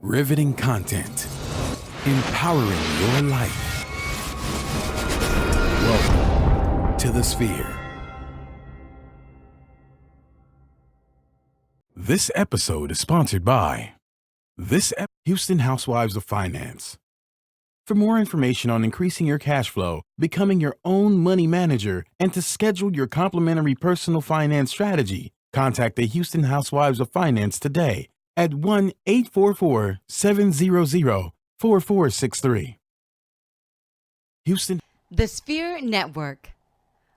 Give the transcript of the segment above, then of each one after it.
Riveting content. Empowering your life. Welcome to the Sphere. This episode is sponsored by Houston Housewives of Finance. For more information on increasing your cash flow, becoming your own money manager, and to schedule your complimentary personal finance strategy, contact the Houston Housewives of Finance today at 1-844-700-4463. Houston. The Sphere Network.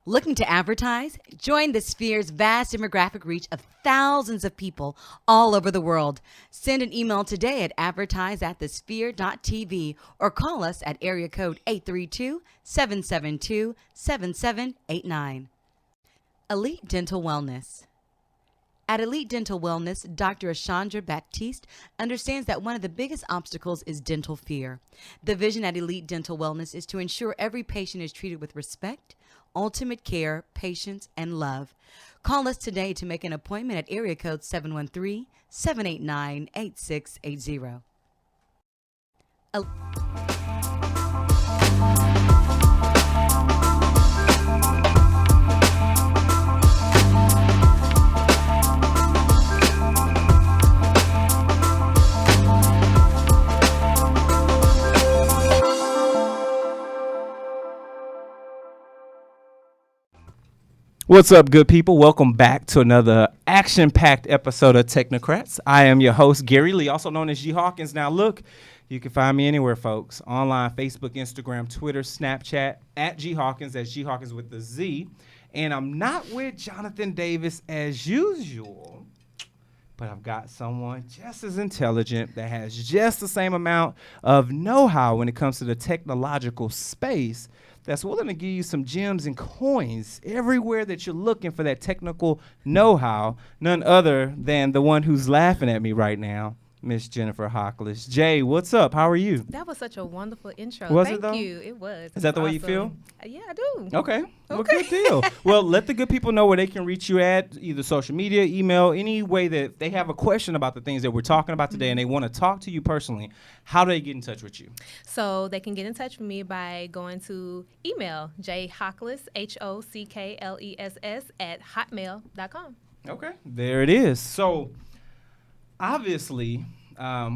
Looking to advertise? Join the Sphere's vast demographic reach of thousands of people all over the world. Send an email today at advertise@thesphere.tv or call us at area code 832-772-7789. Elite Dental Wellness. At Elite Dental Wellness, Dr. Ashandra Baptiste understands that one of the biggest obstacles is dental fear. The vision at Elite Dental Wellness is to ensure every patient is treated with respect, ultimate care, patience, and love. Call us today to make an appointment at area code 713-789-8680. What's up, good people? Welcome back to another action-packed episode of Technocrats. I am your host, Gary Lee, also known as G. Hawkins. Now, look, you can find me anywhere, folks. Online, Facebook, Instagram, Twitter, Snapchat, at G. Hawkins. That's G. Hawkins with the Z. And I'm not with Jonathan Davis as usual, but I've got someone just as intelligent that has just the same amount of know-how when it comes to the technological space that's willing to give you some gems and coins everywhere that you're looking for that technical know-how, none other than the one who's laughing at me right now, Miss Jennifer Hocklish. Jay, what's up? How are you? That was such a wonderful intro. Was Thank it though? you. It was. Is that the way you feel? Yeah, I do. Okay. Well, good deal. Well, let the good people know where they can reach you at, either social media, email, any way that they have a question about the things that we're talking about today and they want to talk to you personally. How do they get in touch with you? So they can get in touch with me by going to email jhockles, HOCKLESS @hotmail.com. Okay. There it is. So obviously,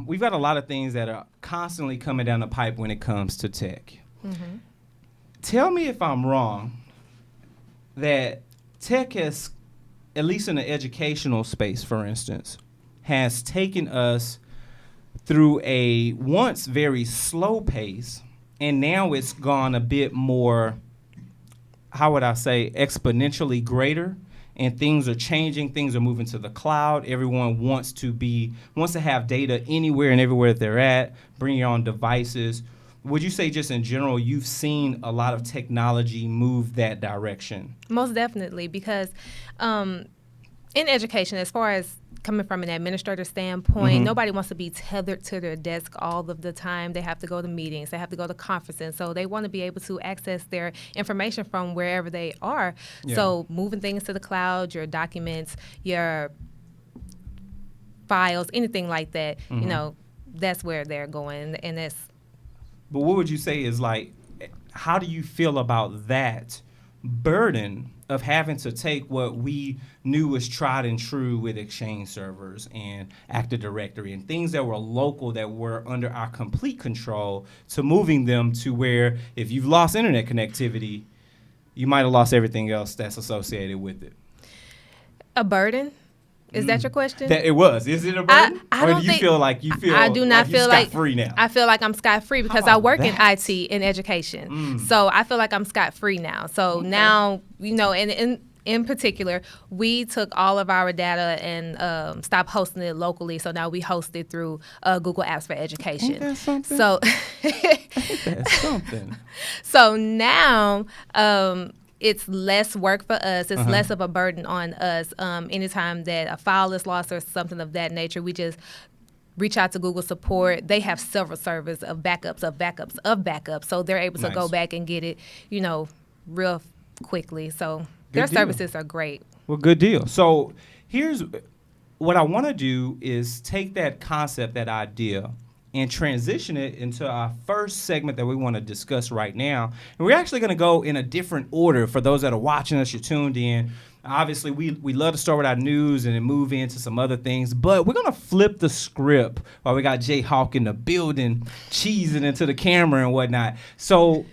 we've got a lot of things that are constantly coming down the pipe when it comes to tech. Mm-hmm. Tell me if I'm wrong that tech has, at least in the educational space, for instance, has taken us through a once very slow pace, and now it's gone a bit more, how would I say, exponentially greater. And things are changing. Things are moving to the cloud. Everyone wants to have data anywhere and everywhere that they're at. Bring your own devices. Would you say, just in general, you've seen a lot of technology move that direction? Most definitely, because in education, as far as coming from an administrator standpoint, nobody wants to be tethered to their desk all of the time. They have to go to meetings. They have to go to conferences. So they want to be able to access their information from wherever they are. Yeah. So moving things to the cloud, your documents, your files, anything like that, you know, that's where they're going. And that's. But what would you say is, like, how do you feel about that burden of having to take what we knew was tried and true with Exchange servers and Active Directory and things that were local that were under our complete control, to moving them to where if you've lost internet connectivity, you might have lost everything else that's associated with it? A burden? Is that your question? That it was. Is it a burden? I or don't do you think, feel like you feel I do not like feel you're like scot-free now? I feel like I'm scot-free because I work in IT in education. So I feel like I'm scot-free now. So now, you know, and in particular, we took all of our data and stopped hosting it locally. So now we host it through Google Apps for Education. Ain't that something? So Ain't that something? So now it's less work for us. It's less of a burden on us. Anytime that a file is lost or something of that nature, we just reach out to Google support. They have several servers of backups, of backups, of backups. So they're able to go back and get it, you know, real quickly. So their services are great. Well, good deal. So here's what I want to do is take that concept, that idea, and transition it into our first segment that we want to discuss right now. And we're actually going to go in a different order for those that are watching us, you're tuned in. Obviously, we love to start with our news and then move into some other things, but we're going to flip the script while we got Jay Hawk in the building, cheesing into the camera and whatnot. So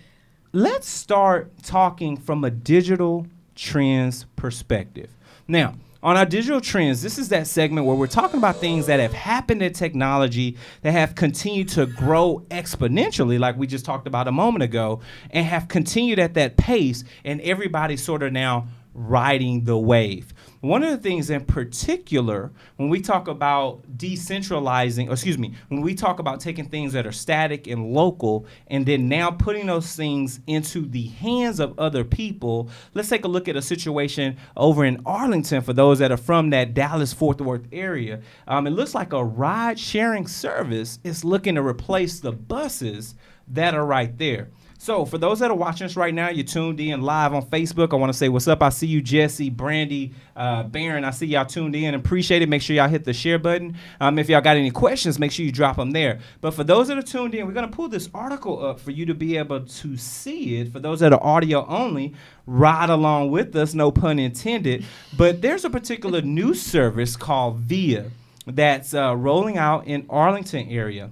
let's start talking from a digital trends perspective. Now, on our digital trends, this is that segment where we're talking about things that have happened in technology that have continued to grow exponentially, like we just talked about a moment ago, and have continued at that pace, and everybody's sort of now riding the wave. One of the things in particular, when we talk about when we talk about taking things that are static and local and then now putting those things into the hands of other people, let's take a look at a situation over in Arlington for those that are from that Dallas-Fort Worth area. It looks like a ride-sharing service is looking to replace the buses that are right there. So for those that are watching us right now, you're tuned in live on Facebook. I want to say what's up. I see you, Jesse, Brandy, Barron. I see y'all tuned in. Appreciate it. Make sure y'all hit the share button. If y'all got any questions, make sure you drop them there. But for those that are tuned in, we're going to pull this article up for you to be able to see it. For those that are audio only, ride along with us, no pun intended. But there's a particular news service called VIA that's rolling out in Arlington area.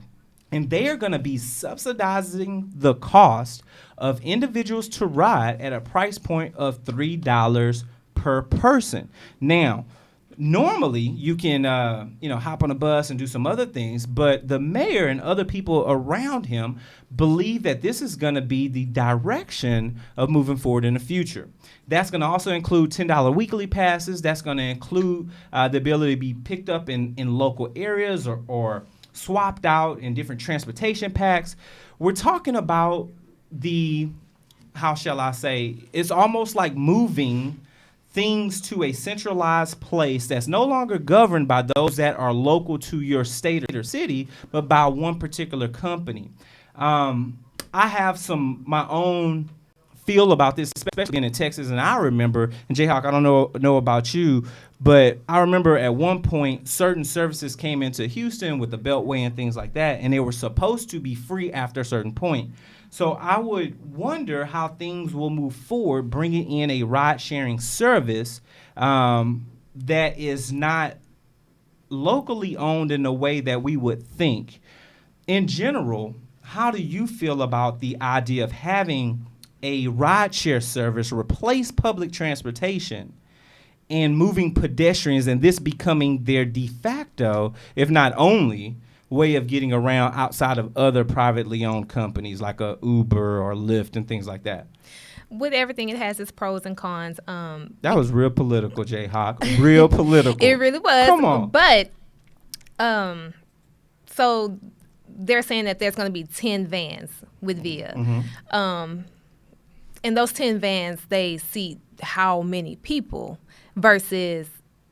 And they are going to be subsidizing the cost of individuals to ride at a price point of $3 per person. Now, normally you can, hop on a bus and do some other things, but the mayor and other people around him believe that this is going to be the direction of moving forward in the future. That's going to also include $10 weekly passes. That's going to include the ability to be picked up in local areas or swapped out in different transportation packs. We're talking about it's almost like moving things to a centralized place that's no longer governed by those that are local to your state or city, but by one particular company. I have my own feel about this, especially in Texas, and I remember, and Jayhawk, I don't know about you, but I remember at one point certain services came into Houston with the Beltway and things like that, and they were supposed to be free after a certain point. So I would wonder how things will move forward, bringing in a ride-sharing service that is not locally owned in the way that we would think. In general, how do you feel about the idea of having a rideshare service replace public transportation and moving pedestrians, and this becoming their de facto, if not only, way of getting around outside of other privately owned companies like a Uber or Lyft and things like that? With everything, it has its pros and cons. That was real political, Jayhawk. Real political. It really was. Come on. But, so they're saying that there's going to be 10 vans with VIA. Mm-hmm. And those 10 vans, they seat how many people versus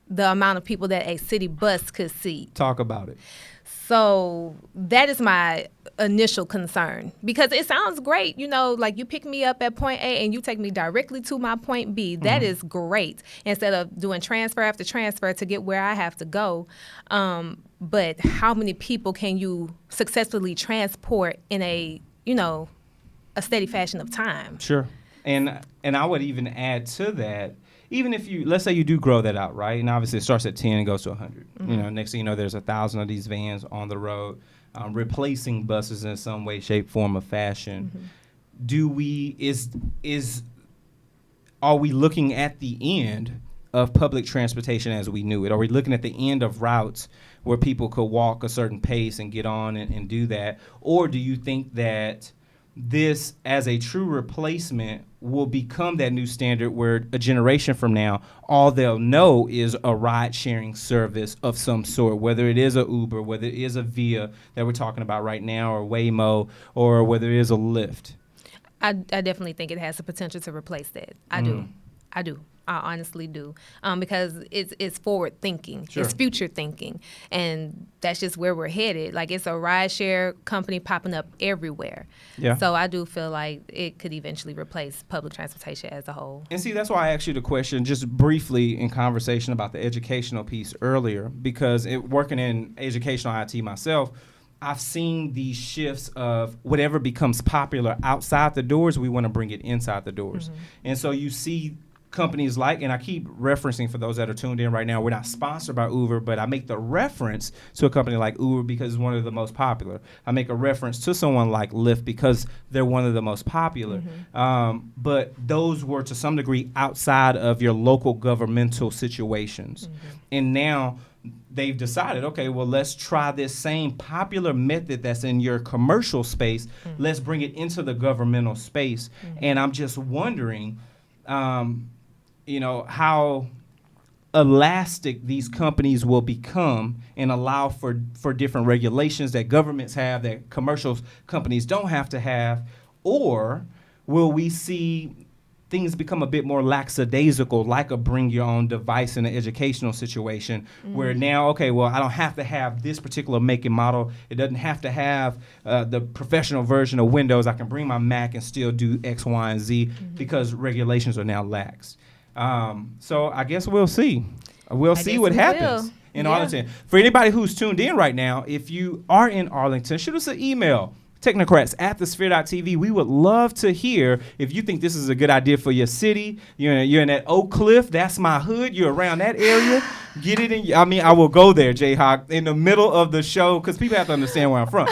the amount of people that a city bus could seat. Talk about it. So that is my initial concern, because it sounds great. Like you pick me up at point A and you take me directly to my point B. That is great, instead of doing transfer after transfer to get where I have to go. But how many people can you successfully transport in a steady fashion of time? Sure. And I would even add to that, even if let's say you do grow that out, right? And obviously it starts at 10 and goes to 100. Mm-hmm. Next thing you know, there's 1,000 of these vans on the road, replacing buses in some way, shape, form, or fashion. Mm-hmm. Are we looking at the end of public transportation as we knew it? Are we looking at the end of routes where people could walk a certain pace and get on and do that? Or do you think that this, as a true replacement, will become that new standard where a generation from now, all they'll know is a ride-sharing service of some sort, whether it is a Uber, whether it is a Via that we're talking about right now, or Waymo, or whether it is a Lyft? I definitely think it has the potential to replace that. I do. I honestly do, because it's forward thinking, Sure. it's future thinking, and that's just where we're headed. Like, it's a rideshare company popping up everywhere. Yeah. So I do feel like it could eventually replace public transportation as a whole. And see, that's why I asked you the question just briefly in conversation about the educational piece earlier, because working in educational IT myself, I've seen these shifts of whatever becomes popular outside the doors, we want to bring it inside the doors. And so you see companies like, and I keep referencing for those that are tuned in right now, we're not sponsored by Uber, but I make the reference to a company like Uber because it's one of the most popular. I make a reference to someone like Lyft because they're one of the most popular. But those were to some degree outside of your local governmental situations. And now they've decided, okay, well, let's try this same popular method that's in your commercial space. Let's bring it into the governmental space. And I'm just wondering, how elastic these companies will become and allow for different regulations that governments have that commercial companies don't have to have, or will we see things become a bit more lackadaisical, like a bring your own device in an educational situation, where now, okay, well, I don't have to have this particular make and model. It doesn't have to have the professional version of Windows. I can bring my Mac and still do X, Y, and Z because regulations are now lax. So I guess we'll see. We'll see what happens in Arlington. For anybody who's tuned in right now, if you are in Arlington, shoot us an email. Technocrats@thesphere.tv. We would love to hear if you think this is a good idea for your city. You're in that Oak Cliff. That's my hood. You're around that area. Get it in. I will go there, Jayhawk, in the middle of the show because people have to understand where I'm from.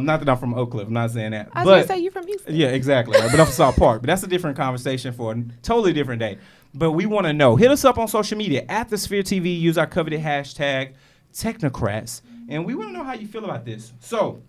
Not that I'm from Oak Cliff. I'm not saying that. I was going to say you're from Houston. Yeah, exactly. Right. But I'm from South Park. But that's a different conversation for a totally different day. But we want to know. Hit us up on social media @thesphere.tv. Use our coveted hashtag Technocrats. And we want to know how you feel about this. So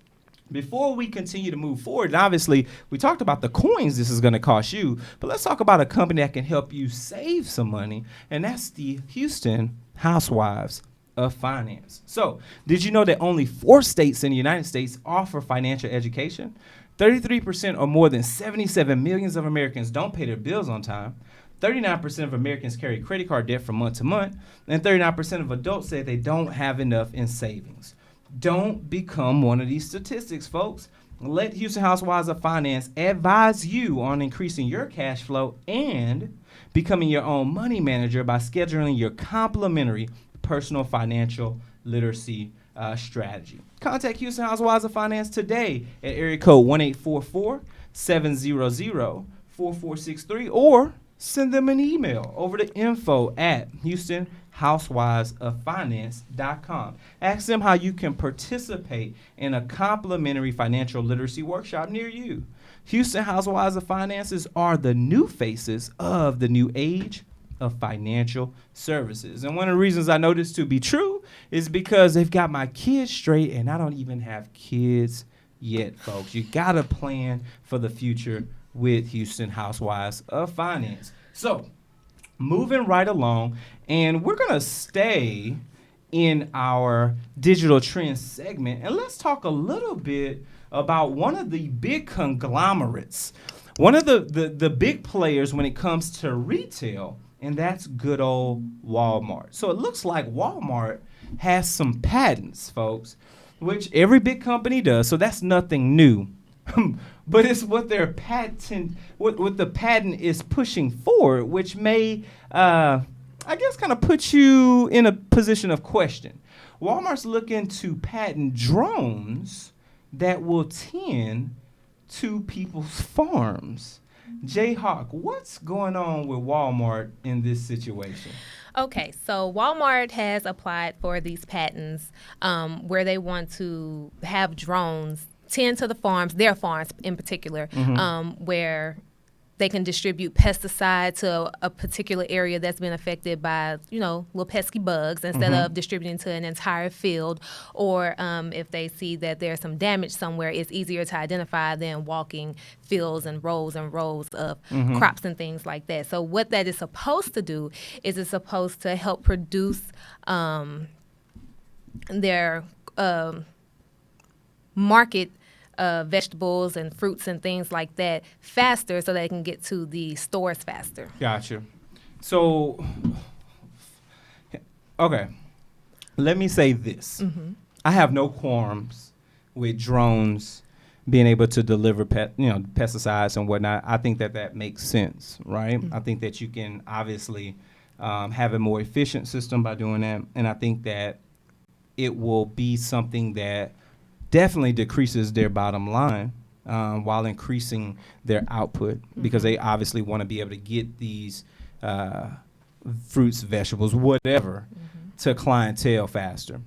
before we continue to move forward, and obviously we talked about the coins this is going to cost you, but let's talk about a company that can help you save some money, and that's the Houston Housewives of Finance. So, did you know that only 4 states in the United States offer financial education? 33% or more than 77 million of Americans don't pay their bills on time. 39% of Americans carry credit card debt from month to month, and 39% of adults say they don't have enough in savings. Don't become one of these statistics, folks. Let Houston Housewives of Finance advise you on increasing your cash flow and becoming your own money manager by scheduling your complimentary personal financial literacy strategy. Contact Houston Housewives of Finance today at area code 1-844-700-4463 or send them an email over to info@HoustonHousewivesOfFinance.com. Ask them how you can participate in a complimentary financial literacy workshop near you. Houston Housewives of Finances are the new faces of the new age of financial services. And one of the reasons I know this to be true is because they've got my kids straight, and I don't even have kids yet, folks. You got to plan for the future with Houston Housewives of Finance. So, moving right along, and we're going to stay in our digital trends segment, and let's talk a little bit about one of the big conglomerates, one of the big players when it comes to retail, and that's good old Walmart. So it looks like Walmart has some patents, folks, which every big company does, so that's nothing new. But it's what their patent, what the patent is pushing forward, which may, I guess, kind of put you in a position of question. Walmart's looking to patent drones that will tend to people's farms. Jayhawk, what's going on with Walmart in this situation? Okay, so Walmart has applied for these patents where they want to have drones tend to the farms, their farms in particular, where they can distribute pesticide to a particular area that's been affected by, little pesky bugs instead of distributing to an entire field. Or if they see that there's some damage somewhere, it's easier to identify than walking fields and rows of crops and things like that. So what that is supposed to do is it's supposed to help produce their market vegetables and fruits and things like that faster so they can get to the stores faster. Gotcha. So, okay, let me say this. I have no qualms with drones being able to deliver pesticides and whatnot. I think that makes sense, right? I think that you can obviously have a more efficient system by doing that, and I think that it will be something that definitely decreases their bottom line while increasing their output, because they obviously want to be able to get these fruits, vegetables, whatever, to clientele faster.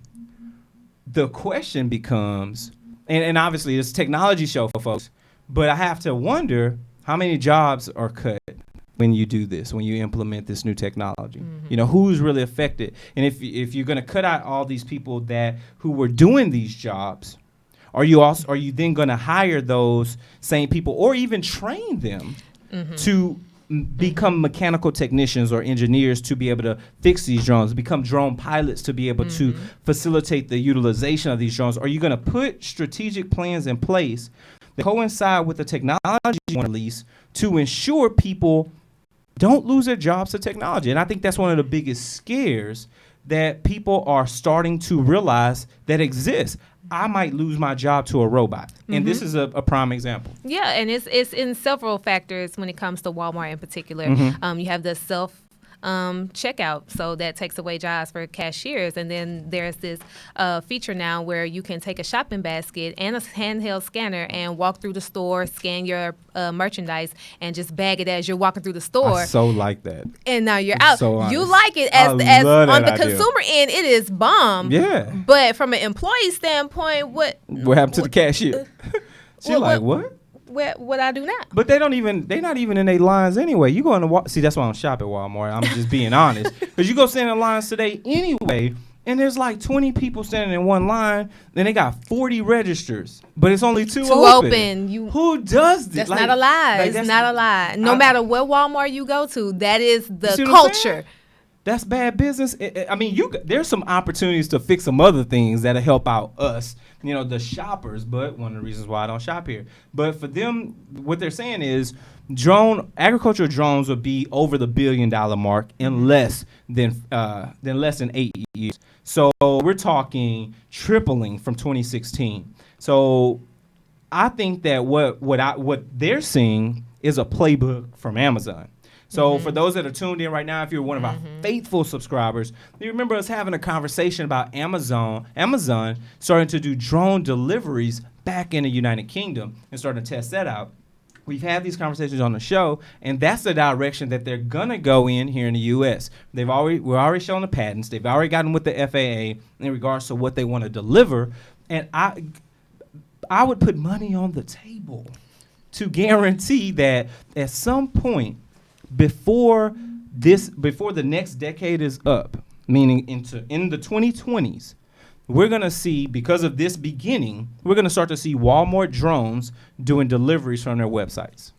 The question becomes, and obviously it's a technology show for folks, but I have to wonder how many jobs are cut when you do this, when you implement this new technology. You know, who's really affected? And if you're going to cut out all these people who were doing these jobs, are you then going to hire those same people or even train them to become mechanical technicians or engineers to be able to fix these drones, become drone pilots to be able to facilitate the utilization of these drones? Are you going to put strategic plans in place that coincide with the technology you want to release to ensure people don't lose their jobs to technology? And I think that's one of the biggest scares that people are starting to realize that exists. I might lose my job to a robot. And this is a prime example. Yeah, and it's in several factors when it comes to Walmart in particular. You have the self checkout, so that takes away jobs for cashiers. And then there's this feature now where you can take a shopping basket and a handheld scanner and walk through the store, scan your merchandise, and just bag it as you're walking through the store. I so like that. And now you're out. So you honest. like it as love on that the idea. consumer end, it is bomb. Yeah. But from an employee standpoint, what happened to the cashier? She like, what? What I do now? But they're not even in their lines anyway. You go in the see, that's why I don't shop at Walmart. I'm just being honest. Because you go stand in lines today anyway, and there's like 20 people standing in one line, then they got 40 registers, but it's only two open. Who does this? That's not a lie. It's not a lie. No matter what Walmart you go to, that is the culture. That's bad business. I mean, there's some opportunities to fix some other things that'll help out us, the shoppers. But one of the reasons why I don't shop here. But for them, what they're saying is agricultural drones will be over the $1 billion mark in less than 8 years. So we're talking tripling from 2016. So I think that what they're seeing is a playbook from Amazon. So for those that are tuned in right now, if you're one of our faithful subscribers, you remember us having a conversation about Amazon starting to do drone deliveries back in the United Kingdom and starting to test that out. We've had these conversations on the show, and that's the direction that they're gonna go in here in the U.S. We're already showing the patents. They've already gotten with the FAA in regards to what they want to deliver, and I would put money on the table to guarantee that at some point before the next decade is up, meaning in the 2020s, we're going to see, because of this beginning, we're going to start to see Walmart drones doing deliveries from their websites.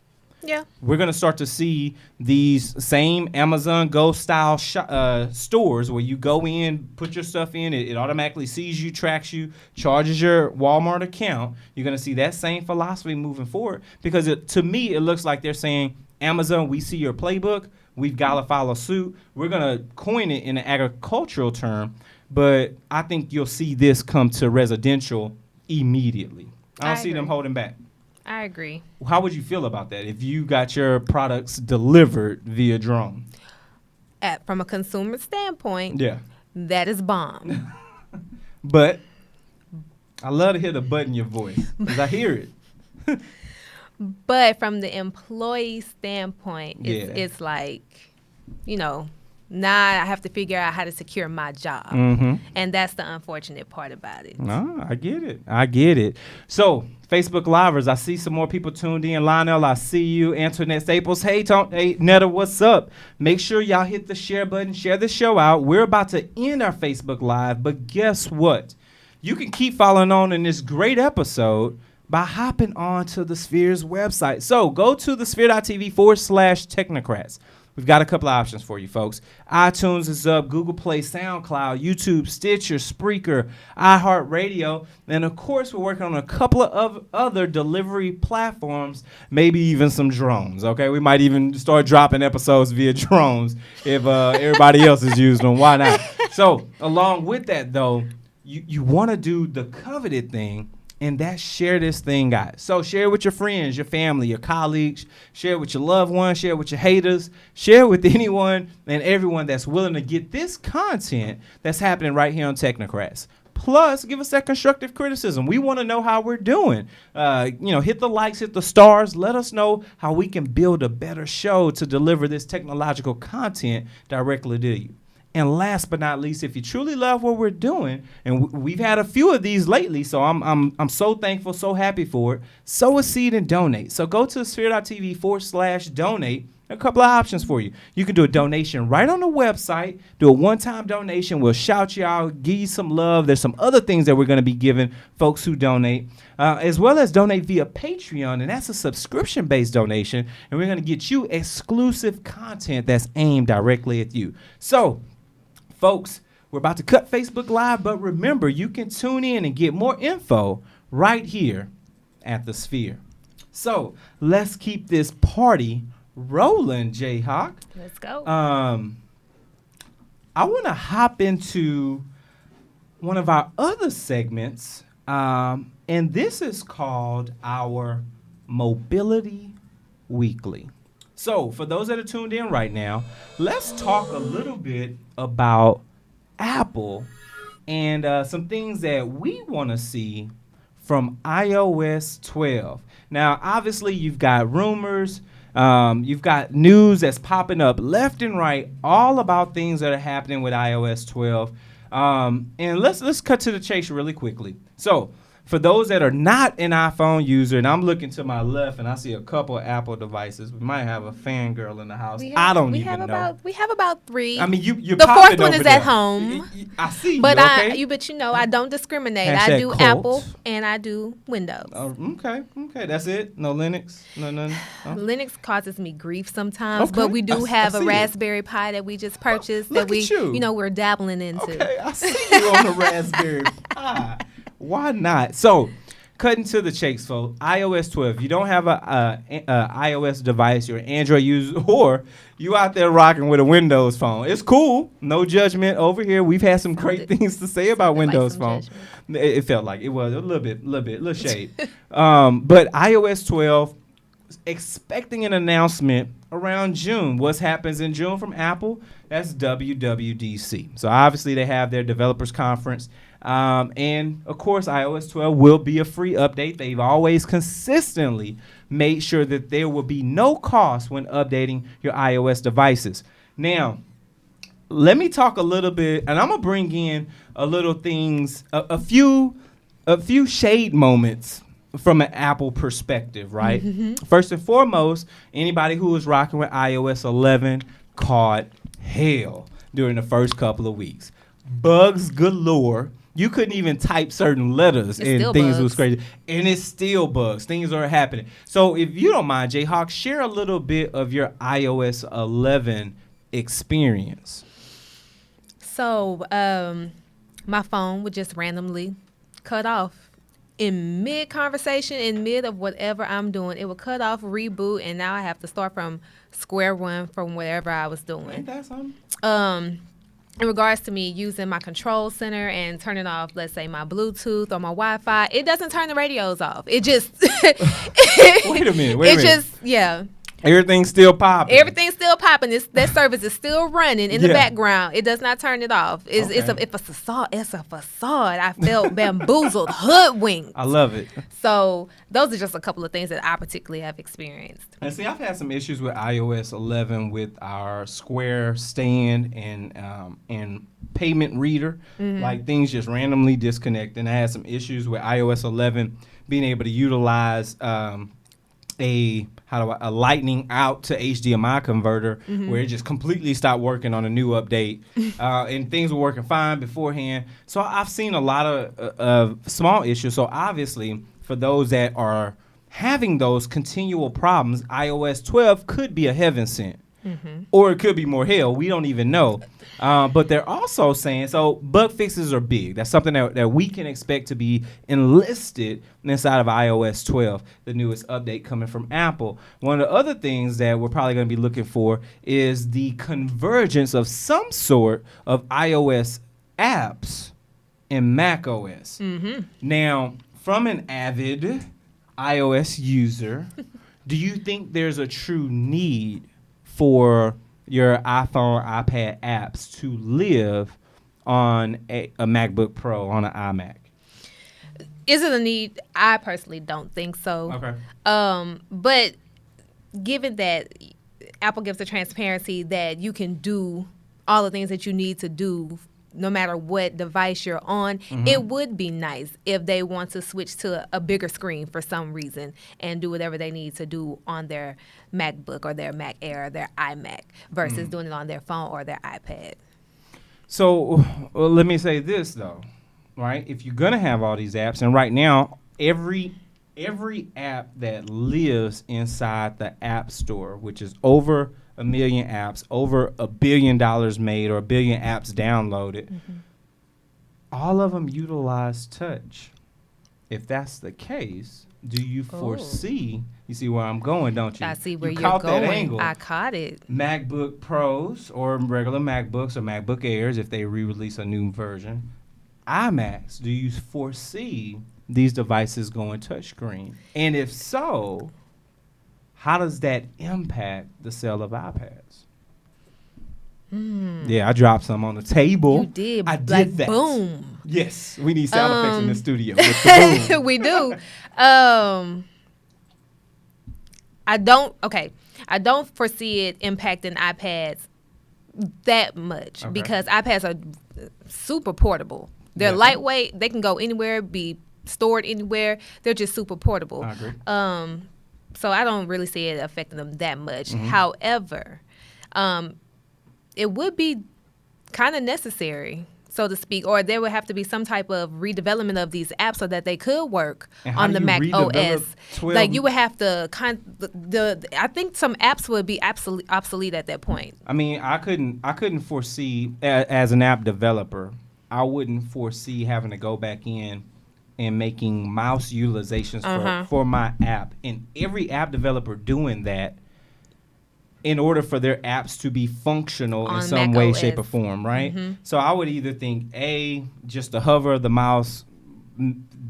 Yeah. We're going to start to see these same Amazon Go style stores where you go in, put your stuff in, it automatically sees you, tracks you, charges your Walmart account. You're going to see that same philosophy moving forward, because to me, it looks like they're saying, Amazon, we see your playbook. We've got to follow suit. We're going to coin it in an agricultural term, but I think you'll see this come to residential immediately. I don't see them holding back. I agree. How would you feel about that if you got your products delivered via drone? From a consumer standpoint, Yeah. that is bomb. But I love to hear the butt in your voice, because I hear it. But from the employee standpoint, it's like, now I have to figure out how to secure my job. And that's the unfortunate part about it. No, I get it. So, Facebook Livers, I see some more people tuned in. Lionel, I see you. Antoinette Staples, hey, Netta, what's up? Make sure y'all hit the share button, share the show out. We're about to end our Facebook Live, but guess what? You can keep following on in this great episode by hopping on to the Sphere's website. So go to thesphere.tv/Technocrats. we've got a couple of options for you folks. iTunes is up, Google Play, SoundCloud, YouTube, Stitcher, Spreaker, iHeartRadio, and of course we're working on a couple of other delivery platforms, maybe even some drones, okay? We might even start dropping episodes via drones if everybody else is using them. Why not? So along with that though, you want to do the coveted thing, and that's share this thing out. So share it with your friends, your family, your colleagues, share it with your loved ones, share it with your haters, share it with anyone and everyone that's willing to get this content that's happening right here on Technocrats. Plus, give us that constructive criticism. We want to know how we're doing. Hit the likes, hit the stars. Let us know how we can build a better show to deliver this technological content directly to you. And last but not least, if you truly love what we're doing, and we've had a few of these lately, so I'm so thankful, so happy for it, sow a seed and donate. So go to sphere.tv/donate. A couple of options for you. You can do a donation right on the website, do a one-time donation. We'll shout you out, give you some love. There's some other things that we're going to be giving folks who donate, as well as donate via Patreon, and that's a subscription-based donation, and we're going to get you exclusive content that's aimed directly at you. So, folks, we're about to cut Facebook Live, but remember, you can tune in and get more info right here at the Sphere. So let's keep this party rolling, Jayhawk. Let's go. I want to hop into one of our other segments, and this is called our Mobility Weekly. So for those that are tuned in right now, let's talk a little bit about Apple and some things that we want to see from iOS 12. Now, obviously, you've got rumors, you've got news that's popping up left and right, all about things that are happening with iOS 12. And let's cut to the chase really quickly. So, for those that are not an iPhone user, and I'm looking to my left and I see a couple of Apple devices. We might have a fangirl in the house. I don't even know. We have about 3. I mean, you're the popping fourth one over is there. at home. I see you, But okay? I don't discriminate. Hashtag I do cult. Apple and I do Windows. Okay, that's it. No Linux, no none. Oh. Linux causes me grief sometimes, Okay, but we do have I a see it. Raspberry Pi that we just purchased Look that we, at you. we're dabbling into. Okay, I see you on the Raspberry Pi. Why not? So, cutting to the chase, folks. iOS 12. If you don't have a iOS device, you're an Android user, or you out there rocking with a Windows phone, it's cool. No judgment over here. We've had some great things to say about Windows phone. It felt like it was a little shade. But iOS 12, expecting an announcement around June. What happens in June from Apple? That's WWDC. So obviously they have their developers conference. And of course, iOS 12 will be a free update. They've always consistently made sure that there will be no cost when updating your iOS devices. Now, let me talk a little bit, and I'm gonna bring in a little things, a few shade moments from an Apple perspective, right? Mm-hmm. First and foremost, anybody who was rocking with iOS 11 caught hell during the first couple of weeks. Bugs galore. You couldn't even type certain letters, and things was crazy. And it's still bugs. Things are happening. So if you don't mind, Jayhawk, share a little bit of your iOS 11 experience. So my phone would just randomly cut off. In mid-conversation, in mid of whatever I'm doing, it would cut off, reboot, and now I have to start from square one from whatever I was doing. Ain't that something? In regards to me using my control center and turning off, let's say, my Bluetooth or my Wi-Fi, it doesn't turn the radios off. It just... Wait a minute. Yeah. Everything's still popping. Everything's still popping. That service is still running in the background. It does not turn it off. It's a facade. It's a facade. I felt bamboozled, hoodwinked. I love it. So those are just a couple of things that I particularly have experienced. And see, I've had some issues with iOS 11 with our Square stand and payment reader. Mm-hmm. Like things just randomly disconnect. And I had some issues with iOS 11 being able to utilize a lightning out to HDMI converter, mm-hmm. where it just completely stopped working on a new update, and things were working fine beforehand. So I've seen a lot of small issues. So obviously, for those that are having those continual problems, iOS 12 could be a heaven sent. Or it could be more hell. We don't even know. But they're also saying, so bug fixes are big. That's something that we can expect to be enlisted inside of iOS 12, the newest update coming from Apple. One of the other things that we're probably going to be looking for is the convergence of some sort of iOS apps in macOS. Now, from an avid iOS user, do you think there's a true need for your iPhone or iPad apps to live on a MacBook Pro, on an iMac? Is it a need? I personally don't think so. Okay. But given that Apple gives the transparency that you can do all the things that you need to do no matter what device you're on, it would be nice if they want to switch to a bigger screen for some reason and do whatever they need to do on their MacBook or their Mac Air or their iMac versus doing it on their phone or their iPad. So let me say this, though, right? If you're going to have all these apps, and right now, every app that lives inside the App Store, which is over 1 million apps, over $1 billion made, or 1 billion apps downloaded, all of them utilize touch. If that's the case, do you foresee, you see where I'm going, don't you? I see where you you're caught going. That angle. I caught it. MacBook Pros or regular MacBooks or MacBook Airs, if they re-release a new version, iMacs, do you foresee these devices going touchscreen? And if so, how does that impact the sale of iPads? Yeah, I dropped some on the table. You did. I did like, that. Boom. Yes, we need sound effects in the studio. With the boom. We do. I don't foresee it impacting iPads that much because iPads are super portable. They're lightweight. They can go anywhere, be stored anywhere. They're just super portable. I agree. So I don't really see it affecting them that much. However, it would be kind of necessary, so to speak, or there would have to be some type of redevelopment of these apps so that they could work on the Mac OS. Like you would have to I think some apps would be obsolete at that point. I mean, I couldn't foresee as an app developer, I wouldn't foresee having to go back in and making mouse utilizations for my app. And every app developer doing that in order for their apps to be functional in some way, shape, or form, right? So I would either think, just the hover of the mouse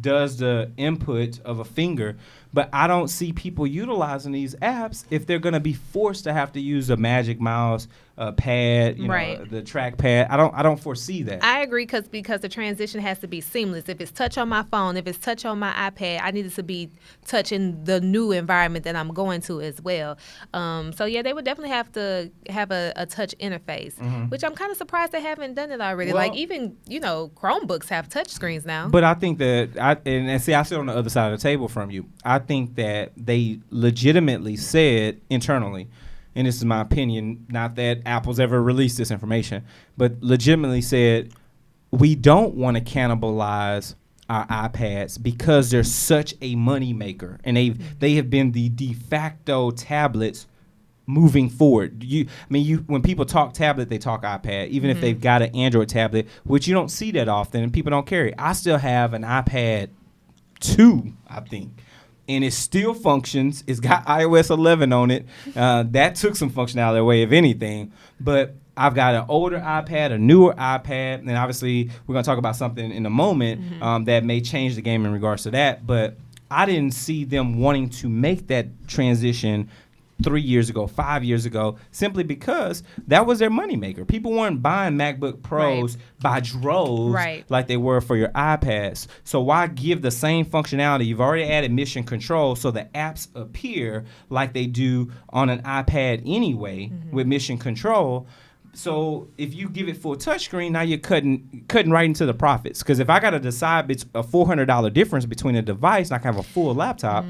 does the input of a finger, but I don't see people utilizing these apps if they're going to be forced to have to use a magic mouse, a pad, know, the trackpad. I don't foresee that. I agree because the transition has to be seamless. If it's touch on my phone, if it's touch on my iPad, I need it to be touch in the new environment that I'm going to as well. So yeah, they would definitely have to have a touch interface, which I'm kind of surprised they haven't done it already. Well, like even Chromebooks have touch screens now. But I think that I sit on the other side of the table from you. I think that they legitimately said internally, and this is my opinion, not that Apple's ever released this information, but legitimately said, we don't want to cannibalize our iPads because they're such a money maker, and they have been the de facto tablets moving forward. When people talk tablet, they talk iPad, even if they've got an Android tablet, which you don't see that often, and people don't carry. I still have an iPad 2, I think. And it still functions. It's got iOS 11 on it. That took some functionality away, if anything. But I've got an older iPad, a newer iPad, and obviously we're going to talk about something in a moment that may change the game in regards to that. But I didn't see them wanting to make that transition 3 years ago, 5 years ago, simply because that was their moneymaker. People weren't buying MacBook Pros by droves like they were for your iPads. So why give the same functionality? You've already added mission control so the apps appear like they do on an iPad anyway with mission control. So if you give it full touchscreen, now you're cutting right into the profits. Because if I got to decide it's a $400 difference between a device and I can have a full laptop,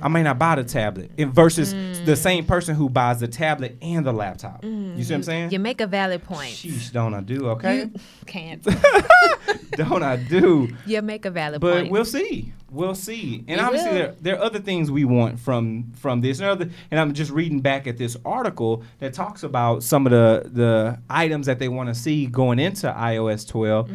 I may not buy the tablet versus the same person who buys the tablet and the laptop. You see what I'm saying? You make a valid point. Sheesh, don't I do, okay? You can't. Don't I do? You make a valid point. But we'll see. We'll see. And We obviously will. there are other things we want from this. And I'm just reading back at this article that talks about some of the items that they want to see going into iOS 12.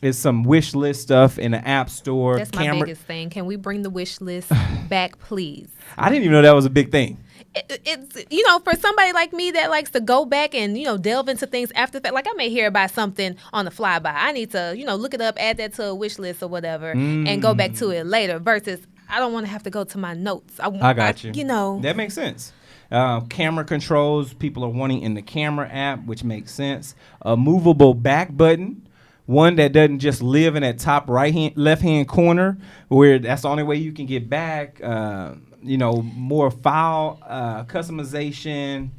There's some wish list stuff in the App Store. That's my biggest thing. Can we bring the wish list back, please? I didn't even know that was a big thing. It's for somebody like me that likes to go back and delve into things after that. Like I may hear about something on the flyby. I need to look it up, add that to a wish list or whatever, and go back to it later. Versus I don't want to have to go to my notes. I got you. That makes sense. Camera controls, people are wanting in the camera app, which makes sense. A movable back button. One that doesn't just live in that top left-hand corner where that's the only way you can get back. More file customization,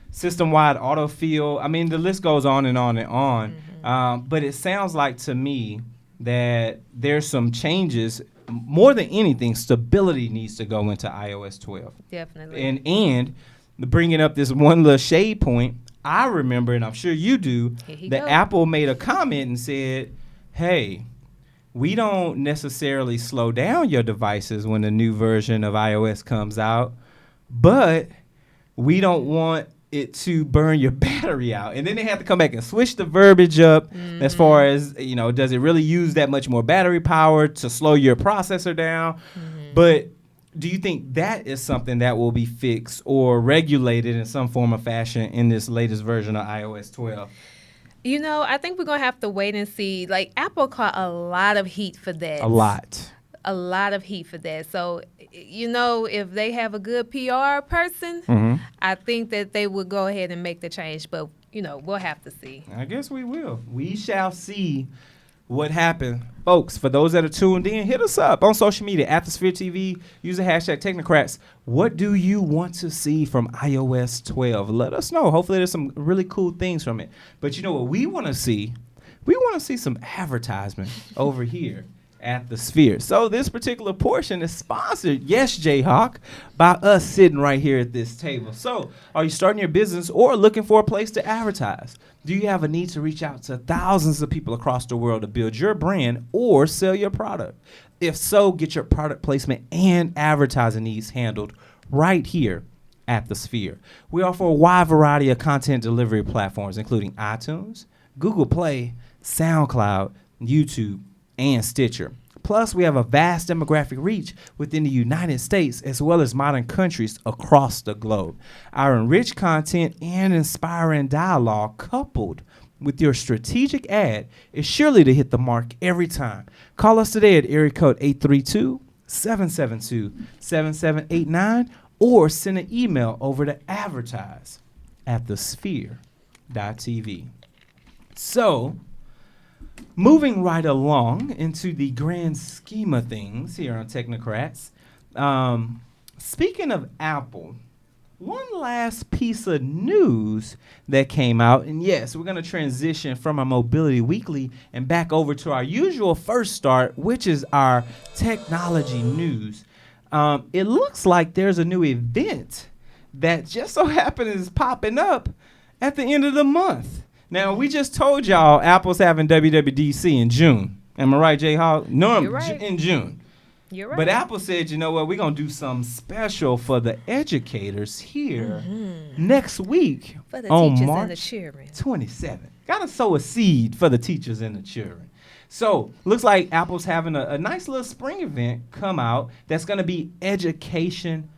system-wide autofill. I mean, the list goes on and on and on. But it sounds like to me that there's some changes. More than anything, stability needs to go into iOS 12. Definitely. And bringing up this one little shade point, I remember, and I'm sure you do, that Apple made a comment and said, hey, we don't necessarily slow down your devices when the new version of iOS comes out, but we don't want it to burn your battery out. And then they have to come back and switch the verbiage up as far as, does it really use that much more battery power to slow your processor down? But do you think that is something that will be fixed or regulated in some form or fashion in this latest version of iOS 12? I think we're going to have to wait and see. Like, Apple caught a lot of heat for that. A lot of heat for that. So, if they have a good PR person, I think that they would go ahead and make the change. But, we'll have to see. I guess we will. We shall see what happened. Folks, for those that are tuned in, hit us up on social media, Atmosphere TV. Use the hashtag Technocrats. What do you want to see from iOS 12? Let us know. Hopefully there's some really cool things from it. But you know what we want to see? We want to see some advertisement over here at the Sphere. So this particular portion is sponsored, yes, Jayhawk, by us sitting right here at this table. So are you starting your business or looking for a place to advertise? Do you have a need to reach out to thousands of people across the world to build your brand or sell your product? If so, get your product placement and advertising needs handled right here at the Sphere. We offer a wide variety of content delivery platforms, including iTunes, Google Play, SoundCloud, YouTube, and Stitcher. Plus, we have a vast demographic reach within the United States as well as modern countries across the globe. Our enriched content and inspiring dialogue coupled with your strategic ad is surely to hit the mark every time. Call us today at area code 832-772-7789 or send an email over to advertise@thesphere.tv. So, moving right along into the grand scheme of things here on Technocrats, speaking of Apple, one last piece of news that came out, and yes, we're going to transition from our Mobility Weekly and back over to our usual first start, which is our technology news. It looks like there's a new event that just so happens is popping up at the end of the month. Now, we just told y'all Apple's having WWDC in June. Am I right, Jay Hall? No, You're right. In June. You're right. But Apple said, you know what, we're going to do something special for the educators here next week for the on teachers March and the children. 27th. Got to sow a seed for the teachers and the children. So, looks like Apple's having a nice little spring event come out that's going to be education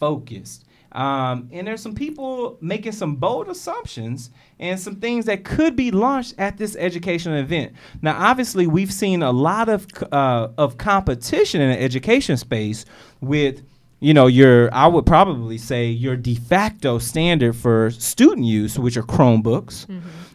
focused. And there's some people making some bold assumptions and some things that could be launched at this educational event. Now, obviously, we've seen a lot of competition in the education space with, I would probably say your de facto standard for student use, which are Chromebooks.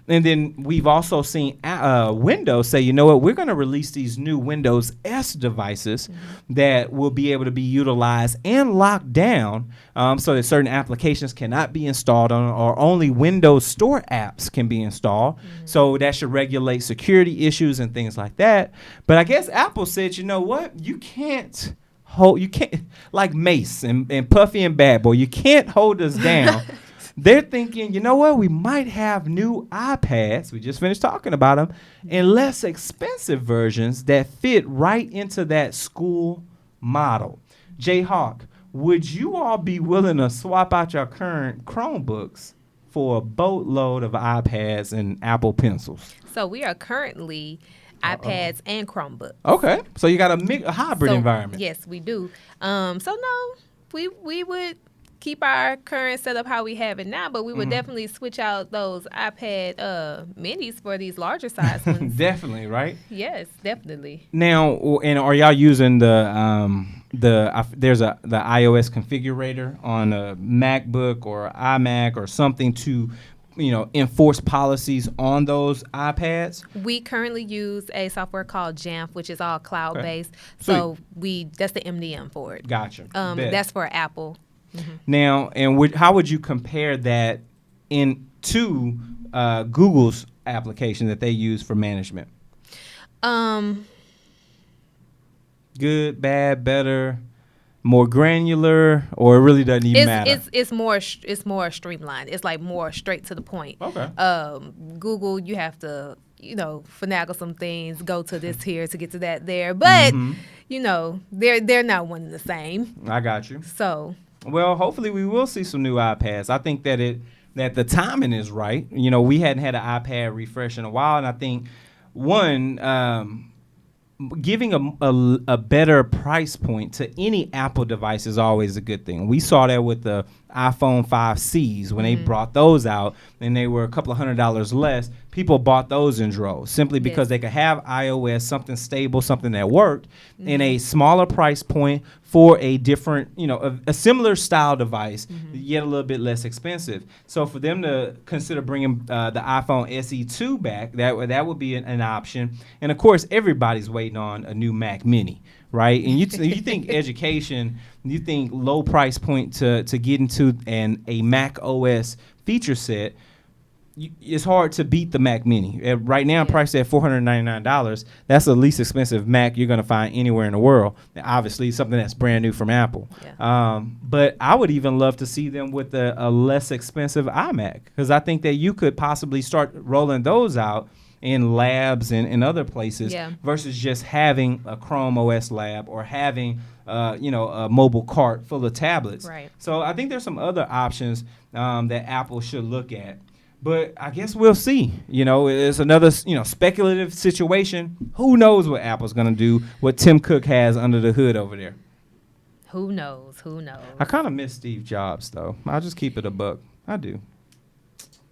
And then we've also seen Windows say, you know what, we're going to release these new Windows S devices that will be able to be utilized and locked down so that certain applications cannot be installed on, or only Windows Store apps can be installed. So that should regulate security issues and things like that. But I guess Apple said, you know what, you can't like Mace and Puffy and Bad Boy, you can't hold us down. They're thinking, you know what? We might have new iPads. We just finished talking about them, and less expensive versions that fit right into that school model. Jayhawk, would you all be willing to swap out your current Chromebooks for a boatload of iPads and Apple Pencils? So we are currently iPads and Chromebooks. Okay, so you got a hybrid environment. Yes, we do. So no, we would keep our current setup how we have it now, but we would definitely switch out those iPad minis for these larger size ones. Definitely, right? Yes, definitely. Now, and are y'all using the iOS configurator on a MacBook or iMac or something to, enforce policies on those iPads? We currently use a software called Jamf, which is all cloud based. Okay. So that's the MDM for it. Gotcha. That's for Apple. Now, and how would you compare that to Google's application that they use for management? Good, bad, better, more granular, or it really doesn't even matter? It's more streamlined. It's like more straight to the point. Okay. Google, you have to finagle some things, go to this here to get to that there, but they're not one and the same. I got you. So. Well, hopefully we will see some new iPads. I think that the timing is right. We hadn't had an iPad refresh in a while, and I think giving a better price point to any Apple device is always a good thing. We saw that with the iPhone 5Cs when they brought those out, and they were a couple of $100 less. People bought those in droves simply because they could have iOS, something stable, something that worked, in a smaller price point for a different, a similar style device, yet a little bit less expensive. So for them to consider bringing the iPhone SE2 back, that would be an option. And of course, everybody's waiting on a new Mac Mini, right? And you think education, you think low price point to get into a Mac OS feature set. It's hard to beat the Mac Mini. Right now, priced at $499. That's the least expensive Mac you're going to find anywhere in the world. Obviously, something that's brand new from Apple. Yeah. But I would even love to see them with a less expensive iMac, because I think that you could possibly start rolling those out in labs and other places versus just having a Chrome OS lab or having a mobile cart full of tablets. Right. So I think there's some other options that Apple should look at. But I guess we'll see. It's another speculative situation. Who knows what Apple's going to do, what Tim Cook has under the hood over there. Who knows? I kind of miss Steve Jobs, though. I'll just keep it a buck. I do.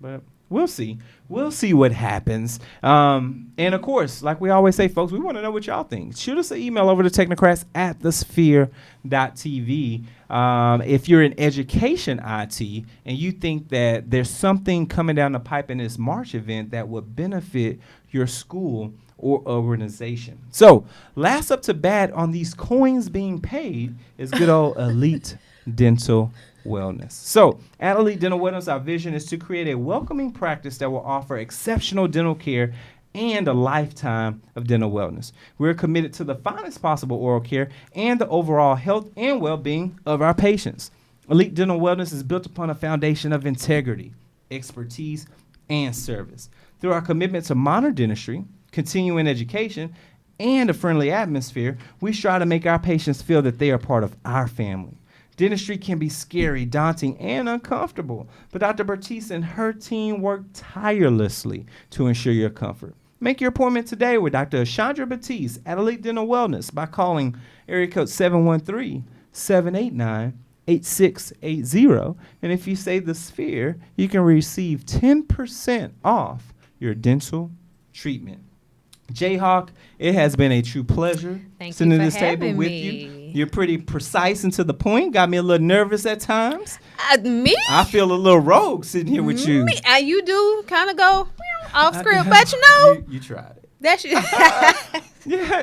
But we'll see. We'll see what happens. And, of course, like we always say, folks, we want to know what y'all think. Shoot us an email over to technocrats@thesphere.tv. If you're in education IT and you think that there's something coming down the pipe in this March event that would benefit your school or organization. So, last up to bat on these coins being paid is good old Elite Dental Wellness. So, at Elite Dental Wellness, our vision is to create a welcoming practice that will offer exceptional dental care and a lifetime of dental wellness. We're committed to the finest possible oral care and the overall health and well-being of our patients. Elite Dental Wellness is built upon a foundation of integrity, expertise, and service. Through our commitment to modern dentistry, continuing education, and a friendly atmosphere, we strive to make our patients feel that they are part of our family. Dentistry can be scary, daunting, and uncomfortable, but Dr. Bertice and her team work tirelessly to ensure your comfort. Make your appointment today with Dr. Chandra Batiste at Elite Dental Wellness by calling area code 713-789-8680. And if you say the Sphere, you can receive 10% off your dental treatment. Jayhawk, it has been a true pleasure sitting at this table with you. You're pretty precise and to the point. Got me a little nervous at times. Me? I feel a little rogue sitting here with you. You do kind of go off script, but you tried it. That's Yeah,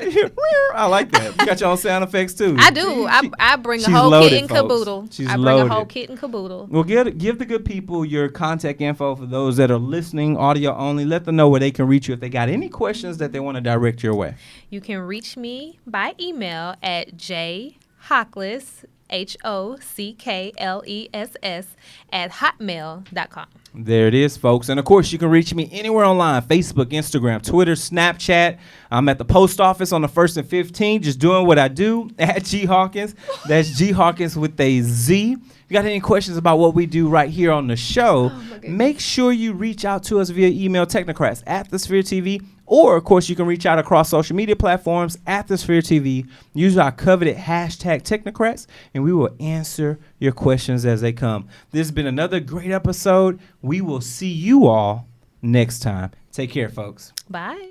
I like that. You got your own sound effects too. I do. I bring a whole kit and caboodle. I bring a whole kit and caboodle. Well, give the good people your contact info for those that are listening, audio only. Let them know where they can reach you if they got any questions that they want to direct your way. You can reach me by email at jhockless, HOCKLESS@hotmail.com. There it is, folks. And of course, you can reach me anywhere online: Facebook, Instagram, Twitter, Snapchat. I'm at the post office on the 1st and 15th, just doing what I do at G Hawkins. That's G Hawkins with a Z. If you got any questions about what we do right here on the show, make sure you reach out to us via email, technocrats@thesphere.tv. Or, of course, you can reach out across social media platforms at The Sphere TV. Use our coveted hashtag Technocrats, and we will answer your questions as they come. This has been another great episode. We will see you all next time. Take care, folks. Bye.